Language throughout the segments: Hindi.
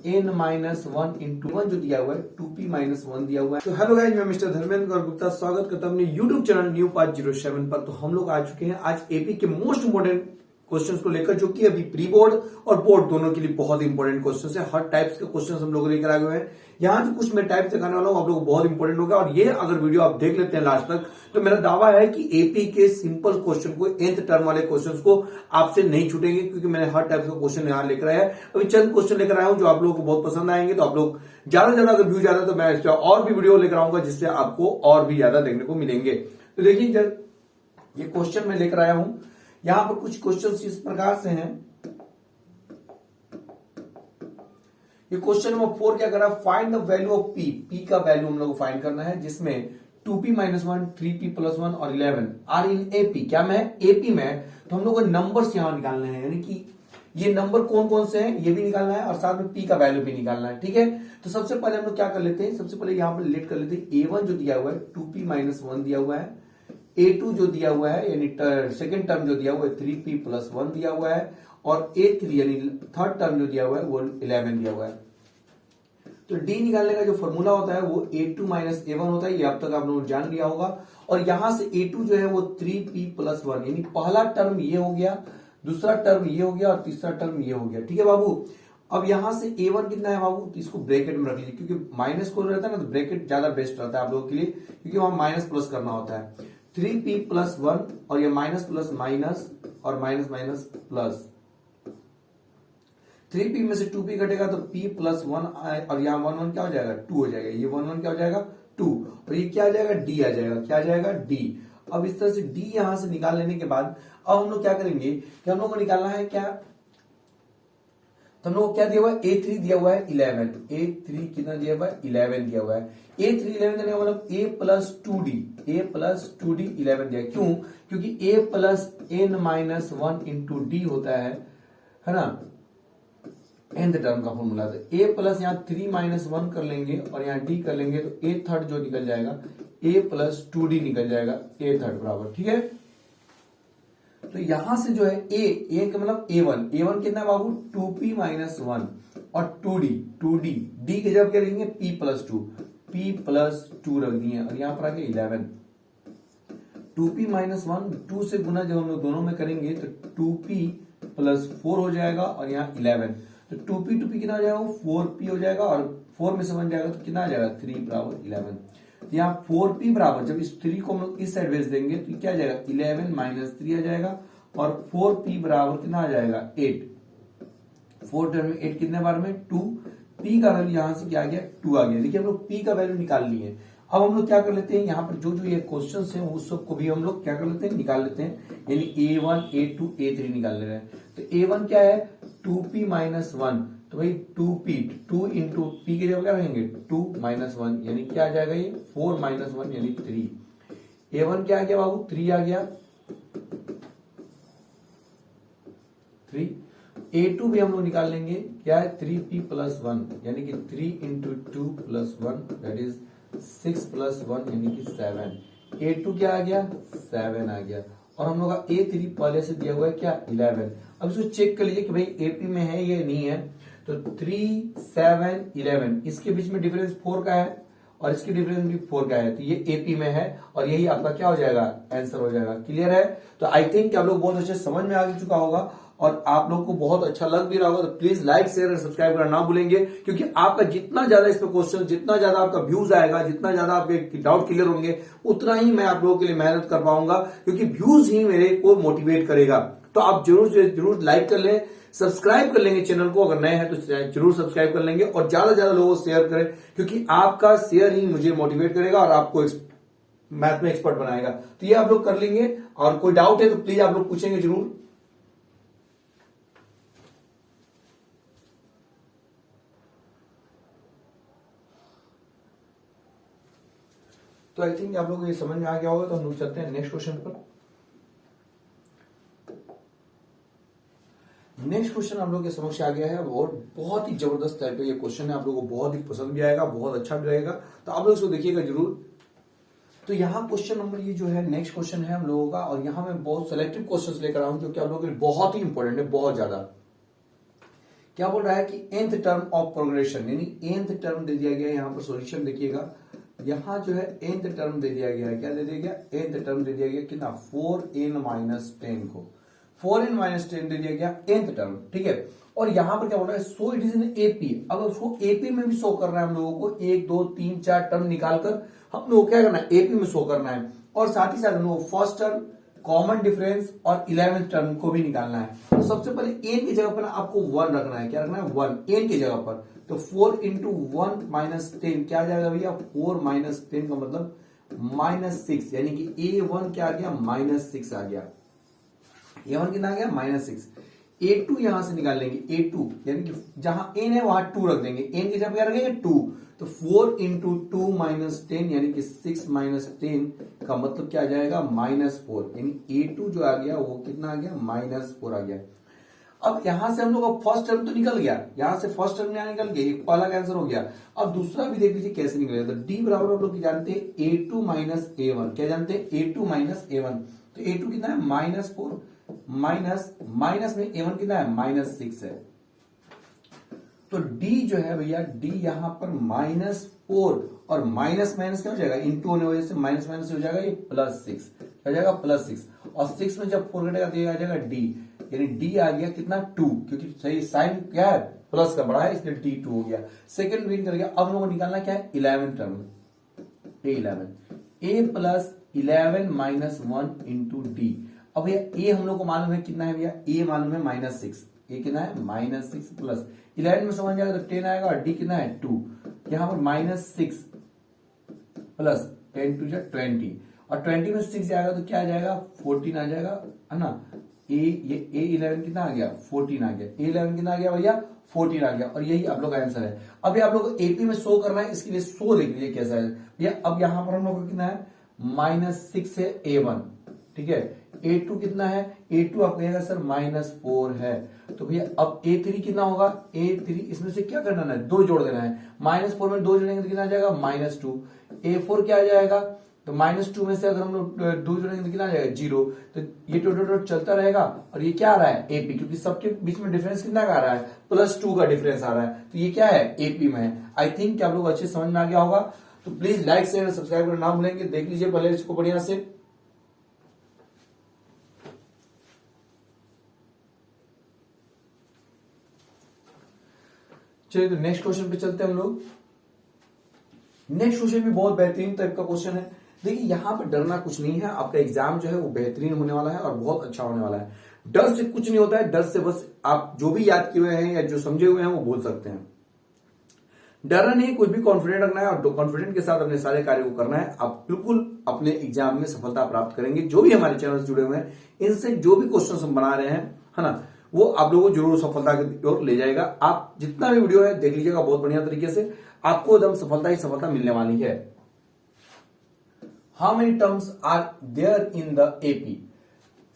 n minus one into one जो दिया हुआ है 2p-1 दिया हुआ है। तो हेलो गाइस, मैं मिस्टर धर्मेंद्र और गुप्ता स्वागत करता हूं अपने यूट्यूब चैनल न्यू पाथ 07 पर। तो हम लोग आ चुके हैं आज एपी के मोस्ट इंपोर्टेंट क्वेश्चंस को लेकर, जो कि अभी प्री बोर्ड और बोर्ड दोनों के लिए बहुत इंपॉर्टेंट क्वेश्चंस है। हर टाइप्स के क्वेश्चंस हम लोग लेकर आए हुए हैं। यहाँ जो कुछ मैं टाइप दिखाने वाला हूँ आप लोग को बहुत इंपॉर्टेंट होगा, और ये अगर वीडियो आप देख लेते हैं लास्ट तक तो मेरा दावा है कि एपी के सिंपल क्वेश्चन को, nth टर्म वाले क्वेश्चंस को आपसे नहीं छूटेंगे, क्योंकि मैंने हर टाइप का क्वेश्चन यहाँ लेकर आया है। अभी चंद क्वेश्चन लेकर आया हूँ जो आप लोगों को बहुत पसंद आएंगे। तो आप लोग ज्यादा से ज्यादा अगर व्यू ज्यादा तो मैं इस पर और भी वीडियो लेकर आऊंगा, जिससे आपको और भी ज्यादा देखने को मिलेंगे। तो देखिए जब ये क्वेश्चन मैं लेकर आया हूं, यहां पर कुछ क्वेश्चन इस प्रकार से हैं। ये क्वेश्चन नंबर 4 क्या कर रहा है, find the value of P. P का वैल्यू हम लोग को फाइंड करना है, जिसमें 2p-1, 3p+1 और 11 आर इन एपी। क्या में एपी में, तो हम लोग को नंबर्स यहां निकालने हैं, यानी कि ये नंबर कौन कौन से हैं ये भी निकालना है और साथ में पी का वैल्यू भी निकालना है। ठीक है, तो सबसे पहले हम लोग क्या कर लेते हैं, सबसे पहले यहां पर लेट कर लेते हैं a1 जो दिया हुआ है 2p-1 दिया हुआ है, a2 जो दिया हुआ है यानी सेकेंड टर्म जो दिया हुआ है 3p+1 दिया हुआ है, और a3 यानी थर्ड टर्म जो दिया हुआ है वो 11 दिया हुआ है। तो d निकालने का जो फॉर्मूला होता है वो a2-a1 होता है, ये अब तक आप लोगों ने जान लिया होगा। और यहां से a2 जो है वो 3p+1, यानी पहला टर्म ये हो गया, दूसरा टर्म ये हो गया और तीसरा टर्म ये हो गया। ठीक है बाबू, अब यहां से a1 कितना है बाबू, तो इसको ब्रैकेट में रख लीजिए, क्योंकि माइनस को रहता है ना तो ब्रैकेट ज्यादा बेस्ट रहता है आप लोगों के लिए, क्योंकि वहां माइनस प्लस करना होता है। 3p+1 और ये माइनस प्लस माइनस और माइनस माइनस प्लस, 3p में से 2p घटेगा तो p+1 और यहाँ 1 क्या हो जाएगा, 2 हो जाएगा। ये 1 क्या हो जाएगा, 2, और ये क्या आ जाएगा, d आ जाएगा। क्या आ जाएगा, d। अब इस तरह से d यहां से निकाल लेने के बाद अब हम लोग क्या करेंगे कि हम लोग को निकालना है क्या, तो हम लोग को क्या दिया हुआ है, a3 दिया हुआ है 11, a3 कितना दिया हुआ है, 11 दिया हुआ है। a3 11 देने का मतलब a+2d 11 दिया। क्यों, क्योंकि a+n-1 इंटू डी होता है ना, nth टर्म का फॉर्मूला। तो a प्लस यहाँ 3-1 कर लेंगे और यहाँ d कर लेंगे, तो a थर्ड जो निकल जाएगा a+2d निकल जाएगा, a थर्ड बराबर। ठीक है, तो यहां से जो है a का मतलब a1 कितना है बाबू, 2p-1 और 2d d के जब क्या लिखेंगे p+2 रख दिए, और यहां पर आगे 11। 2p-1 2 से गुना जब हम लोग दोनों में करेंगे तो 2p+4 हो जाएगा, और यहाँ 11, तो 2p कितना हो जाएगा, 4p हो जाएगा, और 4 में से बन जाएगा तो कितना आ जाएगा, 3 बराबर 11। तो यहाँ 4p बराबर, जब इस 3 को हम लोग इस साइड भेज देंगे तो क्या आ जाएगा, 11 - 3 आ जाएगा, और 4p बराबर कितना आ जाएगा, 8। 4 टर्म में 8 कितने बार में, 2। p का वैल्यू यहां से क्या आ गया, 2 आ गया। देखिए हम लोग p का वैल्यू निकाल लिए। अब हम लोग क्या कर लेते हैं, यहाँ पर जो जो ये क्वेश्चन है उस सब को भी हम लोग क्या कर लेते हैं, निकाल लेते हैं, यानी a1 a2 a3 निकाल ले रहे हैं। तो a1 क्या है, 2p-1, तो भाई 2p 2 इंटू p के जगह क्या रहेंगे 2-1, यानी क्या आ जाएगा, ये 4-1 यानी 3। a1 क्या आ गया बाबू, 3 आ गया, 3। a2 भी हम लोग निकाल लेंगे, क्या है 3p+1, यानी कि 3 इंटू 2+1 दैट इज 6+1 यानी कि 7। a2 क्या आ गया, 7 आ गया, और हम लोग का a3 पहले से दिया हुआ है क्या, 11। अब इसको चेक कर लीजिए कि भाई एपी में है या नहीं है। तो 3, 7, 11 इसके बीच में डिफरेंस 4 का है, और इसके डिफरेंस भी 4 का है, तो ये एपी में है, और यही आपका क्या हो जाएगा, आंसर हो जाएगा। क्लियर है, तो आई थिंक आप लोग बहुत अच्छे समझ में आ चुका होगा, और आप लोग को बहुत अच्छा लग भी रहा होगा। तो प्लीज लाइक शेयर और सब्सक्राइब करना ना भूलेंगे, क्योंकि आपका जितना ज्यादा इस पे क्वेश्चन, जितना ज्यादा आपका व्यूज आएगा, जितना ज्यादा आपके डाउट क्लियर होंगे, उतना ही मैं आप लोगों के लिए मेहनत कर पाऊंगा, क्योंकि व्यूज ही मेरे को मोटिवेट करेगा। तो आप जरूर लाइक कर लें, सब्सक्राइब कर लेंगे चैनल को, अगर नए हैं तो जरूर सब्सक्राइब कर लेंगे, और ज्यादा से ज्यादा लोगों को शेयर करें, क्योंकि आपका शेयर ही मुझे मोटिवेट करेगा और आपको मैथ में एक्सपर्ट बनाएगा। तो ये आप लोग कर लेंगे, और कोई डाउट है तो प्लीज आप लोग पूछेंगे जरूर। तो आई थिंक आप लोग को ये समझ में आ गया होगा। तो हम लोग चलते हैं नेक्स्ट क्वेश्चन पर। नेक्स्ट क्वेश्चन आप लोग के समक्ष आ गया है, और बहुत ही जबरदस्त टाइप का ये क्वेश्चन है, आप लोगों को बहुत ही पसंद भी आएगा, बहुत अच्छा भी रहेगा, तो आप लोग इसको देखिएगा जरूर। तो यहाँ क्वेश्चन नंबर ये जो है नेक्स्ट क्वेश्चन है हम लोगों का, और यहाँ मैं बहुत सिलेक्टिव क्वेश्चंस लेकर आऊं जो कि आप लोगों के लिए बहुत ही इंपॉर्टेंट है, बहुत ज्यादा। क्या बोल रहा है कि nth टर्म ऑफ प्रोग्रेशन, यानी nth टर्म दे दिया गया है। यहाँ पर सॉल्यूशन देखिएगा, यहाँ जो है nth टर्म दे दिया गया है। क्या दे दिया गया? nth टर्म दे दिया गया कितना? 4n-10 को 4n-10 दे दिया गया nth टर्म, ठीक है। और यहां पर क्या बोल रहा है? So it is in AP. अब उसको एपी में भी शो करना है हम लोगों को, 1 2 3 4 टर्म निकालकर हम लोग क्या करना है? एपी में शो करना है। और साथ ही साथ हम लोग फर्स्ट टर्म, कॉमन डिफरेंस और 11th टर्म को भी निकालना है। तो सबसे पहले एन की जगह पर आपको 1 रखना है। क्या रखना है? 1 एन की जगह पर। तो 4 इंटू 1-10 क्या आ जाएगा भैया? 4-10 का मतलब -6, यानी कि A1 क्या आ गया? -6 आ गया। A1 कितना आ गया? -6। A2 यहां से निकाल लेंगे, A2 यानी कि जहां n है वहां 2 रख देंगे, n की जगह क्या रखेंगे? 2। तो 4 इंटू 2-10 यानी कि 6-10 का मतलब क्या आ जाएगा? -4, यानी A2 जो आ गया वो कितना आ गया? -4 आ गया। अब यहां से हम लोग फर्स्ट टर्म तो निकल गया, यहां से फर्स्ट टर्म यहां निकल गया, एक पहला आंसर हो गया। अब दूसरा भी देख लीजिए कैसे निकलेगा। तो D बराबर आप लोग जानते हैं A2 A1। क्या जानते हैं? A2 A1। तो A2 कितना है? -4 माइनस में A1 कितना है? -6 है। तो D जो है भैया, D यहां पर -4 और माइनस माइनस क्या हो जाएगा? इंटू होने वजह से माइनस माइनस हो जाएगा ये +6, क्या हो जाएगा? +6। और 6 में जब 4 घटेगा तो ये आ जाएगा D, यानी D आ गया कितना? 2, क्योंकि सही साइन क्या है? प्लस का बड़ा है, इसलिए D2 हो गया। सेकंड विन कर गया। अब हम लोग को निकालना क्या है? 11th term, A11, A plus 11 -1 into D। अब भैया ए हम लोग को मालूम है कितना है भैया? ए मालूम है -6। ए कितना है? -6 प्लस 11 में समझ जाएगा तो 10 आएगा। और डी कितना है? 2। यहां पर -6 प्लस 10 टू 20, और 20 में 6 जाएगा तो क्या आ जाएगा? 14 आ जाएगा, है ना। ये A11 कितना आ गया? 14 आ गया। A11 कितना आ गया भैया? 14 आ गया। और यही आप लोग का आंसर है। अभी आप लोग को एपी में शो करना है, इसके लिए शो देख लीजिए कैसा है भैया। अब यहां पर हम लोग को कितना है? -6 है A1, ठीक है। A2 कितना है? A2 आप कहेगा सर -4 है। तो भैया अब A3 कितना होगा? A3 इसमें से क्या करना है? 2 जोड़ देना है। -4 में 2 जोड़ेंगे तो कितना आ जाएगा? -2। A4 क्या आ जाएगा? तो -2 में से अगर हम लोग 2 जोड़ेंगे तो कितना आ जाएगा? 0। तो ये टोटल चलता रहेगा। और ये क्या आ रहा है? AP, क्योंकि सबके बीच में डिफरेंस कितना का आ रहा है? +2 का डिफरेंस आ रहा है। तो ये क्या है? AP में है। आई थिंक आप लोग अच्छे समझ में आ गया होगा। तो प्लीज लाइक शेयर सब्सक्राइब करना ना भूलेंगे। देख लीजिए पहले इसको बढ़िया से। चलिए तो नेक्स्ट क्वेश्चन पे चलते हैं हम लोग। नेक्स्ट क्वेश्चन भी बहुत बेहतरीन टाइप का क्वेश्चन है। देखिए यहां पर डरना कुछ नहीं है, आपका एग्जाम जो है वो बेहतरीन होने वाला है और बहुत अच्छा होने वाला है। डर से कुछ नहीं होता है, डर से बस आप जो भी याद किए हुए हैं या जो समझे हुए हैं वो बोल सकते हैं। डरना नहीं, कुछ भी कॉन्फिडेंट रखना है और कॉन्फिडेंट के साथ अपने सारे कार्य को करना है। आप बिल्कुल अपने एग्जाम में सफलता प्राप्त करेंगे। जो भी हमारे चैनल से जुड़े हुए हैं, इनसे जो भी क्वेश्चन हम बना रहे हैं, है ना, वो आप लोगों को जरूर सफलता की ओर ले जाएगा। आप जितना भी वीडियो है देख लीजिएगा बहुत बढ़िया तरीके से, आपको एकदम सफलता ही सफलता मिलने वाली है। How many terms are there in the AP?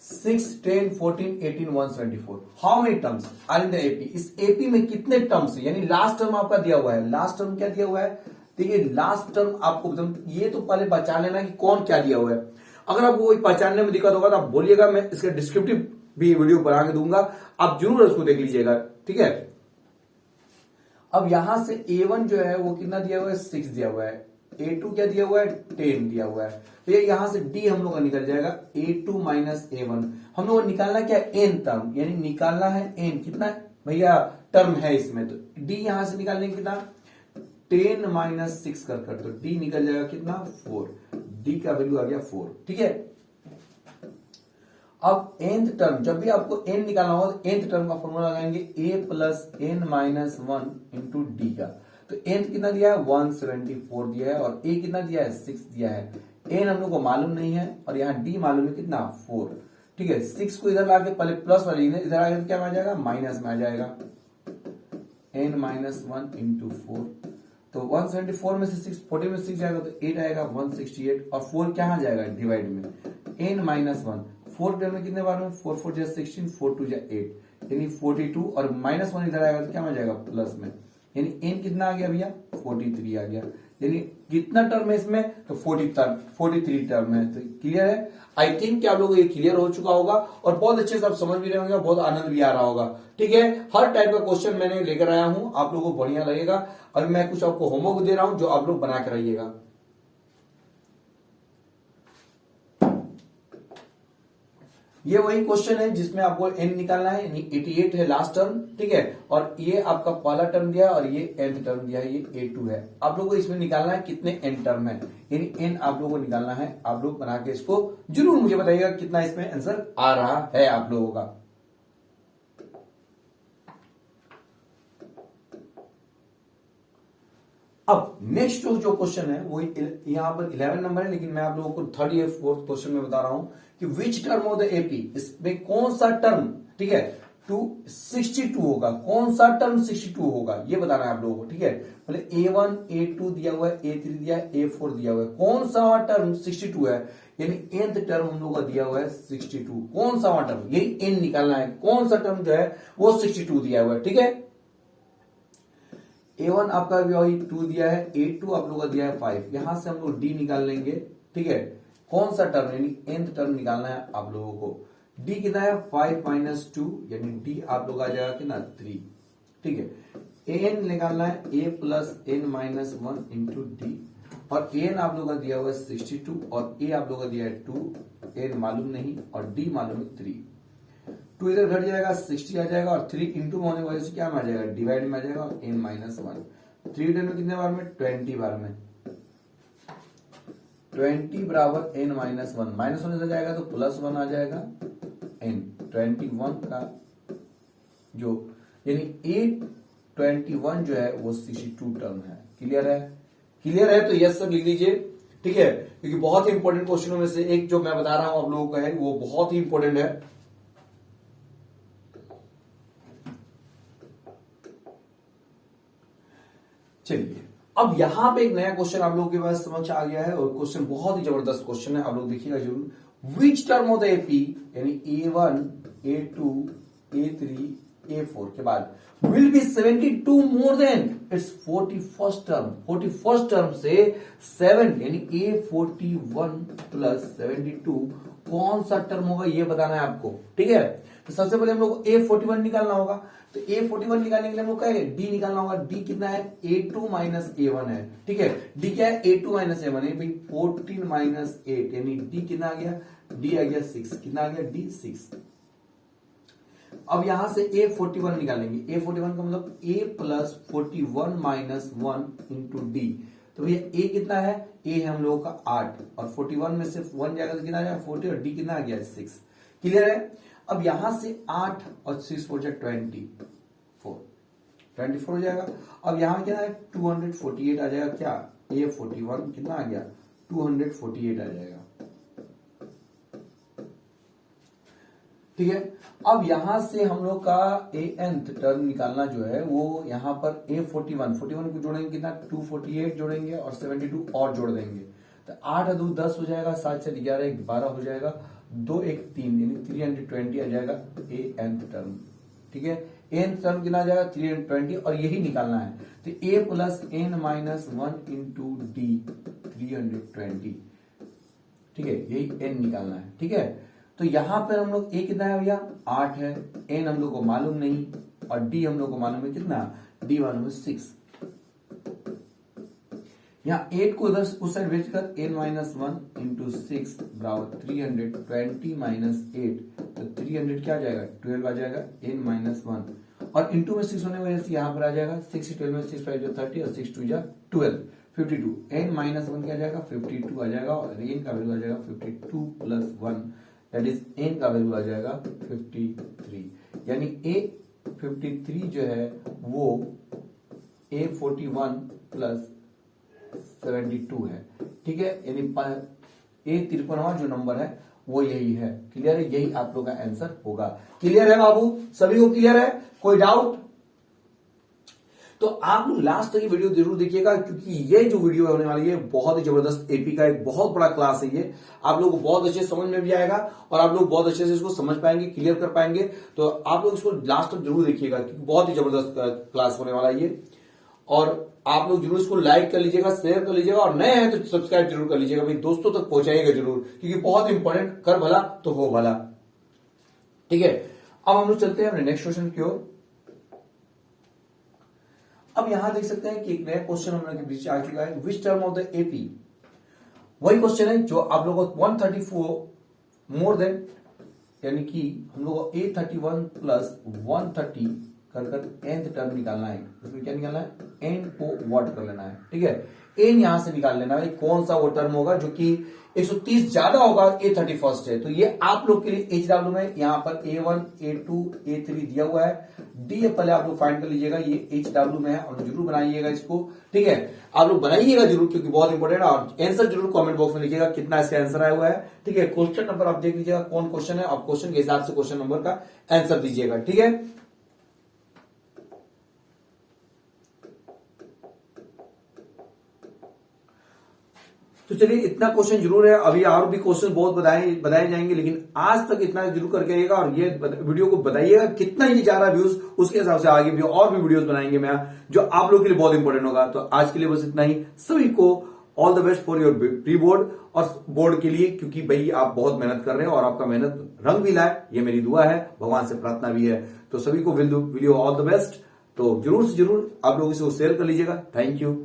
6, 10, 14, 18, 174। How many terms are in the AP? इस एपी में कितने टर्म्स है? यानी लास्ट टर्म आपका दिया हुआ है। लास्ट टर्म क्या दिया हुआ है? देखिए लास्ट टर्म आपको ये तो पहले पहचान लेना कि कौन क्या दिया हुआ है। अगर आपको कोई पहचानने में दिक्कत होगा तो आप बोलिएगा, मैं इसका डिस्क्रिप्टिव भी वीडियो बना के दूंगा, आप जरूर उसको देख लीजिएगा, ठीक है। अब यहां से A1 जो है वो कितना दिया हुआ है? 6 दिया हुआ है। A2 क्या दिया हुआ है? 10 दिया हुआ है। तो ये यहां से D हम लोग का निकल जाएगा, A2 A1। हम लोग को निकालना क्या है? n टर्म, यानी निकालना है n कितना भैया टर्म है इसमें। तो D यहां से निकालने कितना? 10 - 6 कर तो D निकल जाएगा कितना? 4। D का वैल्यू आ गया 4, ठीक है। अब nth टर्म, जब भी आपको n निकालना होगा तो nth टर्म का फॉर्मूला लगाएंगे a plus n minus 1 into D का। तो nth कितना दिया है? 174 दिया है। और a कितना दिया है? 6 दिया है। n हम लोग को मालूम नहीं है और यहाँ d मालूम है कितना? 4, ठीक है। 6 को इधर लाके पहले प्लस वाले इधर आगे तो क्या आ जाएगा? माइनस में आ जाएगा, n माइनस 1 इंटू 4। तो 174 में से 6, 40 में 6 जाएगा तो 8 आएगा, 168। और 4 क्या जाएगा? डिवाइड में, n माइनस 1। 4 टर्म में कितने बार में? 4 4 जा 16, 4 2 जा 8, यानी 42। और -1 इधर आएगा तो क्या आ जाएगा? प्लस में, यानी n कितना आ गया भैया? 43 आ गया। यानी कितना टर्म है इसमें, तो 43 टर्म है। तो क्लियर है। आई थिंक कि आप लोगों को ये क्लियर हो चुका होगा और बहुत अच्छे से आप समझ भी रहे होंगे, बहुत आनंद भी आ रहा होगा। ठीक है, हर टाइप का क्वेश्चन मैंने लेकर आया हूं, आप लोगों को बढ़िया लगेगा। और मैं कुछ आपको होमवर्क दे रहा हूं जो आप लोग बना कर आइएगा। ये वही क्वेश्चन है जिसमें आपको n निकालना है, यानी 88 है लास्ट टर्म। ठीक है, और ये आपका पहला टर्म दिया है और ये nth टर्म दिया है, ये A2 है। आप लोगों को इसमें निकालना है कितने n टर्म है, यानी n आप लोगों को निकालना है। आप लोग बना के इसको जरूर मुझे बताइएगा कितना इसमें आंसर आ रहा है आप लोगों का। अब नेक्स्ट जो क्वेश्चन है वो यहां पर 11 नंबर है, लेकिन मैं आप लोगों को थर्ड या फोर्थ क्वेश्चन में बता रहा हूं कि which term of the AP, इसमें कौन सा टर्म, ठीक है, 62 होगा, कौन सा टर्म 62 होगा ये बताना है आप लोगों को। ठीक है, पहले A1 A2 दिया हुआ है, A3 दिया है, A4 दिया हुआ है, कौन सा टर्म 62 है, यानी nth टर्म हम लोग का दिया हुआ है 62, कौन सा टर्म, यही n निकालना है, कौन सा टर्म जो है वो 62 दिया हुआ है। ठीक है, A1 आपका भी वही 2 दिया है, A2 आप लोगों का दिया है 5, यहां से हम लोग D निकाल लेंगे। ठीक है, कौन सा टर्म यानी nth टर्म निकालना है आप लोगों को। D कितना है 5 - 2, यानी D आप लोग आ जाएगा कितना 3। ठीक है, an निकालना है A + n - 1 इंटू D, और an आप लोग का दिया हुआ है 62 और A आप लोग का दिया है 2, n मालूम नहीं और D मालूम है 3। 2 इधर घट जाएगा 60 आ जाएगा और 3 इंटू होने की वजह से क्या में आ जाएगा, डिवाइड में आ जाएगा और n - 1। 3 10 में कितने बार में, 20 बार में, 20 बराबर n - 1, माइनस होने से जाएगा तो +1 आ जाएगा n, 21 का जो यानी A21 जो है वो 62 टर्म है। क्लियर है, क्लियर है तो यस सर लिख लीजिए। ठीक है, क्योंकि बहुत ही इंपॉर्टेंट क्वेश्चनों में से एक जो मैं बता रहा हूं आप लोगों का है वो बहुत ही इंपॉर्टेंट है। चलिए, अब यहां पे एक नया क्वेश्चन आप लोगों के पास समझ आ गया है और क्वेश्चन बहुत ही जबरदस्त क्वेश्चन है, आप लोग देखिएगा जरूर। Which term of the AP, यानी A1 A2 A3 A4 के बाद will be 72 more than it's 41st term, 41st term से 7 यानी A41 + 72 कौन सा टर्म होगा ये बताना है आपको। ठीक है, तो सबसे पहले हम लोग को A41 निकालना होगा, तो A41 निकालने के लिए हम लोग क्या है, D निकालना होगा। D कितना है, A2 - A1 है। ठीक है, D क्या है, A2 - A1 है भाई, 14 - 8 यानी D कितना आ गया, D आ गया 6, कितना आ गया D 6। अब यहां से A41 निकालेंगे, A41 का मतलब A + 41 - 1 इंटू D। तो भैया A कितना है, A है हम लोगों का 8 और 41 में से 1 जाएगा तो कितना आ जाएगा 40 और D कितना आ गया 6। क्लियर है, अब यहां से 8 और 6 हो जाए 24 हो जाएगा। अब यहां क्या है 248 आ जाएगा, क्या A41 कितना आ गया 248 आ जाएगा। ठीक है, अब यहां से हम लोग का nth टर्म निकालना जो है वो यहां पर A41 को जोड़ेंगे कितना 248 जोड़ेंगे और 72 और जोड़ देंगे तो 8 2 10 हो जाएगा, 7 से 11 1 12 हो जाएगा, 2 1 3 यानी 320 आ जाएगा nth टर्म। ठीक है, nth टर्म कितना आ जाएगा 320 और यही निकालना है। तो A + n - 1 इंटू D 320। ठीक है, यही n निकालना है। ठीक है, तो यहां पर हम लोग A कितना है भैया 8 है, n हम लोग को मालूम नहीं और D हम लोग को मालूम है कितना, D मालूम है 6। यहाँ 8 को उधर उस साइड भेज कर n - 1 इंटू 6 बराबर 320 - 8, तो 300 क्या आ जाएगा 12 आ जाएगा n - 1 और इंटू में 6 होने की वजह से यहाँ पर आ जाएगा 6 12 में 6 5 30 और 6 2 12 52, n - 1 क्या आ जाएगा 52 आ जाएगा और n का वैल्यू आ जाएगा 52 + 1 दैट इज n का वैल्यू आ जाएगा 53, यानी A53 जो है वो A41 + 72 है। ठीक है, यानी A53वां जो नंबर है वो यही है। क्लियर है, यही आप लोग का आंसर होगा। क्लियर है बाबू, सभी को क्लियर है, कोई डाउट? तो आप लोग लास्ट तक ये वीडियो जरूर देखिएगा क्योंकि ये जो वीडियो होने वाली है बहुत ही जबरदस्त, एपी का एक बहुत बड़ा क्लास है ये, आप लोग को बहुत अच्छे समझ में भी आएगा और आप लोग बहुत अच्छे से इसको समझ पाएंगे, क्लियर कर पाएंगे। तो आप लोग इसको लास्ट तक जरूर देखिएगा क्योंकि बहुत ही जबरदस्त क्लास होने वाला है ये। और आप लोग जरूर इसको लाइक कर लीजिएगा, शेयर कर लीजिएगा, और नए हैं तो सब्सक्राइब जरूर कर लीजिएगा भाई, दोस्तों तक पहुंचाइएगा जरूर, क्योंकि बहुत इंपॉर्टेंट, कर भला तो हो भला। ठीक है, अब हम लोग चलते हैं अपने नेक्स्ट क्वेश्चन की ओर। अब यहां देख सकते हैं कि एक नया क्वेश्चन हम लोग के बीच आ चुका है, which term of the AP, वही क्वेश्चन है जो आप लोगों को 134 मोर देन, यानी कि हम लोग को A31 प्लस 130 कर nth टर्म निकालना है। इसमें क्या निकालना है, n को व्हाट कर लेना है। ठीक है, n यहां से निकाल लेना है, कौन सा वो टर्म होगा जो कि 130 ज्यादा होगा, A31 है। तो ये आप लोग के लिए HW में यहां पर A1 A2 A3 दिया हुआ है, D पहले आप लोग फाइंड कर लीजिएगा, ये HW में है, और जरूर बनाइएगा इसको। ठीक है, आप लोग बनाइएगा जरूर, क्योंकि बहुत इंपॉर्टेंट है, और आंसर जरूर कमेंट बॉक्स में लिखिएगा कितना इसका आंसर आया हुआ है। ठीक है, क्वेश्चन नंबर आप देख लीजिएगा कौन क्वेश्चन है, आप क्वेश्चन के हिसाब से क्वेश्चन नंबर का आंसर दीजिएगा। ठीक है, तो चलिए इतना क्वेश्चन जरूर है, अभी और भी क्वेश्चन बहुत बताए जाएंगे, लेकिन आज तक इतना जरूर करके आइएगा, और ये वीडियो को बताइएगा कितना ही जा रहा है व्यूज, उसके हिसाब से आगे भी और भी वीडियोस बनाएंगे मैं, जो आप लोग के लिए बहुत इंपॉर्टेंट होगा। तो आज के लिए बस इतना ही, सभी को all the best for your pre board और बोर्ड के लिए, क्योंकि भाई आप बहुत मेहनत कर रहे हैं और आपका मेहनत रंग भी लाए, ये मेरी दुआ है, भगवान से प्रार्थना भी है। तो सभी को will do all the best. तो जरूर से जरूर आप लोग इसको शेयर कर लीजिएगा। Thank you.